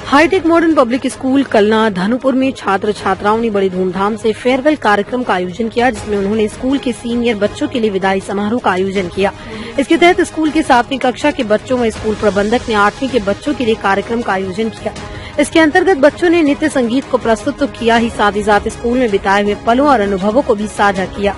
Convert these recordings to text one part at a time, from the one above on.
Hi tech modern public school कलना धानुपुर में छात्र छात्राओं ने बड़ी धूमधाम से फेयरवेल कार्यक्रम का आयोजन किया, जिसमें उन्होंने स्कूल के सीनियर बच्चों के लिए विदाई समारोह का आयोजन किया। इसके तहत स्कूल के 7वीं कक्षा के बच्चों व स्कूल प्रबंधक ने 8वीं के बच्चों के लिए कार्यक्रम का आयोजन किया। इसके अंतर्गत बच्चों ने नृत्य संगीत को प्रस्तुत तो किया ही, साथ ही साथ स्कूल में बिताए हुए पलों और अनुभवों को भी साझा किया।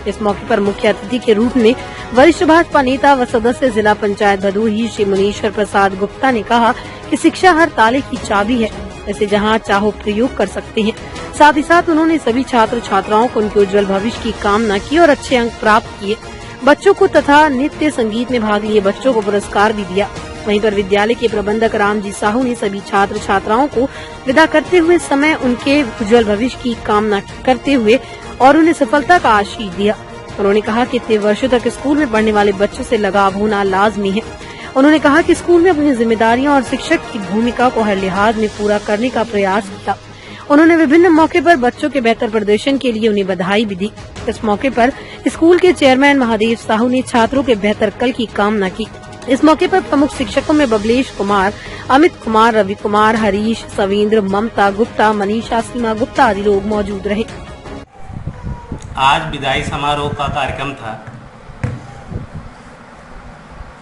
इस मौके पर मुख्य अतिथि के रूप में वरिष्ठ भाजपा नेता व सदस्य जिला पंचायत भदोही श्री मुनीश्वर प्रसाद गुप्ता ने कहा कि शिक्षा हर ताले की चाबी है, इसे जहां चाहो प्रयोग कर सकते हैं। साथ ही साथ उन्होंने सभी छात्र छात्राओं को उनके उज्जवल भविष्य की कामना की और अच्छे अंक प्राप्त किए। बच्चों को तथा नृत्य संगीत में भाग लिए बच्चों को पुरस्कार भी दिया। वहीं पर विद्यालय के प्रबंधक रामजी साहू ने सभी छात्र छात्राओं को विदा करते हुए समय उनके उज्जवल भविष्य की कामना करते हुए और उन्हें सफलता का आशीष दिया। उन्होंने कहा कि इतने वर्षों तक स्कूल में पढ़ने वाले बच्चों से लगाव होना लाजमी है। उन्होंने कहा कि स्कूल में अपनी जिम्मेदारियां और शिक्षक की भूमिका को हर लिहाज में पूरा करने का प्रयास किया। उन्होंने विभिन्न मौके पर बच्चों के बेहतर प्रदर्शन के लिए उन्हें बधाई भी दी। इस मौके पर स्कूल के चेयरमैन महादेव साहू ने छात्रों के बेहतर कल की कामना की। इस मौके पर प्रमुख शिक्षकों में बबलेश कुमार, अमित कुमार, रवि कुमार, हरीश, सवींद्र, ममता गुप्ता, मनीषा, सीमा गुप्ता आदि लोग मौजूद रहे। आज विदाई समारोह का कार्यक्रम था।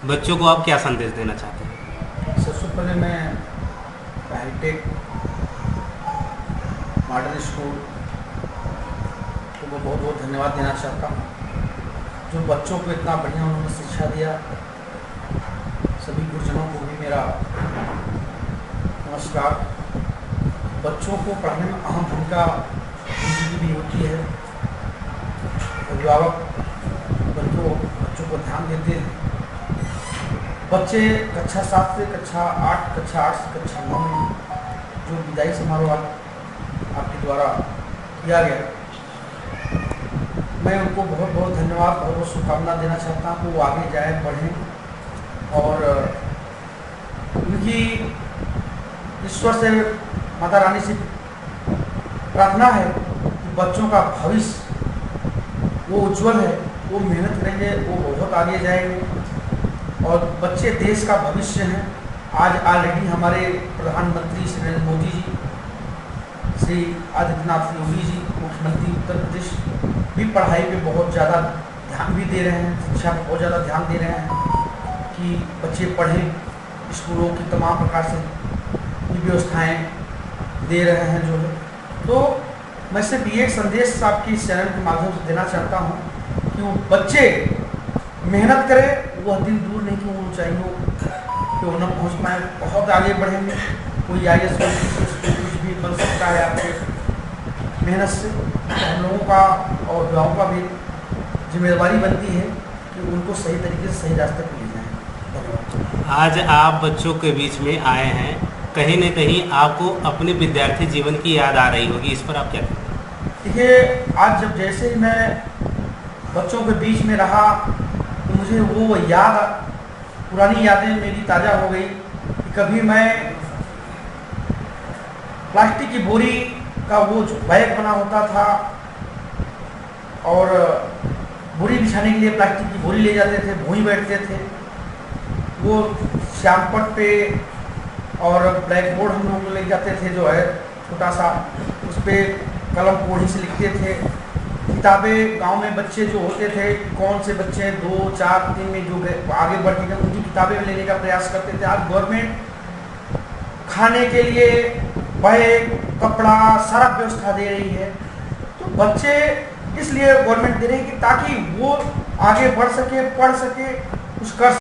बच्चों को आप क्या संदेश देना चाहते हैं? सबसे पहले मैं हाईटेक मॉडर्न स्कूल को बहुत बहुत धन्यवाद देना चाहता हूँ, जो बच्चों को इतना बढ़िया उन्होंने शिक्षा दिया। सभी गुरुजनों को भी मेरा नमस्कार। बच्चों को पढ़ने में अहम भूमिका की भी होती है। अभिभावक बच्चों को ध्यान देते हैं। बच्चे कक्षा 7 से कक्षा 8, कक्षा 8 से कक्षा 9 में जो विदाई समारोह आपके द्वारा किया गया, मैं उनको बहुत बहुत धन्यवाद और शुभकामना देना चाहता हूँ। वो आगे जाए, पढ़ें और उनकी ईश्वर से, माता रानी से प्रार्थना है कि बच्चों का भविष्य वो उज्जवल है, वो मेहनत करेंगे, वो बहुत आगे जाएंगे और बच्चे देश का भविष्य हैं। आज ऑलरेडी हमारे प्रधानमंत्री श्री नरेंद्र मोदी जी, श्री आदित्यनाथ योगी जी, मुख्यमंत्री उत्तर प्रदेश भी पढ़ाई पे बहुत ज़्यादा ध्यान भी दे रहे हैं, शिक्षा पर बहुत ज़्यादा ध्यान दे रहे हैं कि बच्चे पढ़ें। स्कूलों की तमाम प्रकार से व्यवस्थाएं दे रहे हैं जो है। तो मैं सिर्फ ये एक संदेश आपकी इस चैनल के माध्यम से देना चाहता हूँ कि वो बच्चे मेहनत करें, वह दिन दूर नहीं कि वो ऊंचाइयों पे वो न पहुँच पाए, बहुत आगे बढ़ेंगे। कोई IAS कुछ भी बन सकता है आपके मेहनत से। हम लोगों का और अभिभावकों का भी जिम्मेदारी बनती है कि उनको सही तरीके से सही रास्ते पर ले जाएं। आज आप बच्चों के बीच में आए हैं, कहीं न कहीं आपको अपने विद्यार्थी जीवन की याद आ रही होगी, इस पर आप क्या कहेंगे? देखिए, आज जब जैसे ही मैं बच्चों के बीच में रहा तो मुझे वो याद, पुरानी यादें मेरी ताज़ा हो गई कि कभी मैं प्लास्टिक की बोरी का वो जो बैग बना होता था और बोरी बिछाने के लिए प्लास्टिक की बोरी ले जाते थे, भूमि बैठते थे, वो श्यामपट पे और ब्लैक बोर्ड हम लोग ले जाते थे जो है छोटा सा, उस पर कलम कोढ़ी से लिखते थे। किताबें गांव में बच्चे जो होते थे, कौन से बच्चे 2, 4, 3 में जो आगे बढ़ गए उनकी किताबें लेने का प्रयास करते थे। आज गवर्नमेंट खाने के लिए बैग, कपड़ा, सारा व्यवस्था दे रही है। तो बच्चे इसलिए गवर्नमेंट दे रही है कि ताकि वो आगे बढ़ सके, पढ़ सके, कुछ कर